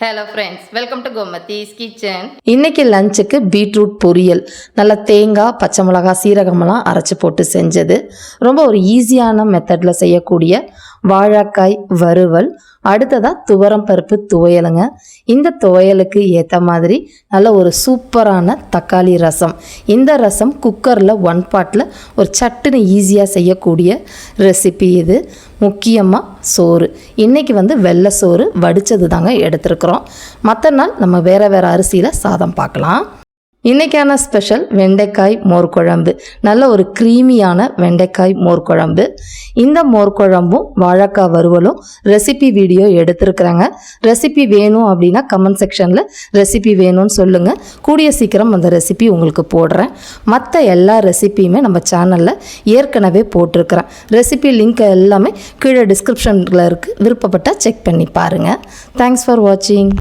Hello friends, welcome to Gomathi's kitchen. இன்றைக்கி லஞ்சுக்கு beetroot பொரியல், நல்லா தேங்காய், பச்சை மிளகா, சீரகமெல்லாம் அரைச்சி போட்டு செஞ்சது. ரொம்ப ஒரு ஈஸியான மெத்தடில் செய்யக்கூடிய வாழைக்காய் வறுவல். அடுத்ததாக துவரம் பருப்பு துவையலுங்க. இந்த துவையலுக்கு ஏற்ற மாதிரி நல்ல ஒரு சூப்பரான தக்காளி ரசம். இந்த ரசம் குக்கரில் 1 பாட்டில் ஒரு சட்டுன்னு ஈஸியாக செய்யக்கூடிய ரெசிபி இது. முக்கியமாக சோறு, இன்றைக்கி வெள்ளை சோறு வடித்தது தாங்க எடுத்துருக்குறோம். மற்ற நாள் நம்ம வேறு அரிசியில் சாதம் பார்க்கலாம். இன்றைக்கான ஸ்பெஷல் வெண்டைக்காய் மோர் குழம்பு. நல்ல ஒரு க்ரீமியான வெண்டைக்காய் மோர் குழம்பு. இந்த மோர் குழம்பும் வாழைக்காய் வறுவலும் ரெசிபி வீடியோ எடுத்துருக்குறாங்க. ரெசிபி வேணும் அப்படின்னா கமெண்ட் செக்ஷனில் ரெசிபி வேணும்னு சொல்லுங்கள். கூடிய சீக்கிரம் அந்த ரெசிபி உங்களுக்கு போடுறேன். மற்ற எல்லா ரெசிபியுமே நம்ம சேனலில் ஏற்கனவே போட்டிருக்கிறேன். ரெசிபி லிங்க் எல்லாமே கீழே டிஸ்கிரிப்ஷனில் இருக்குது. விருப்பப்பட்டால் செக் பண்ணி பாருங்கள். தேங்க்ஸ் ஃபார் வாட்சிங்.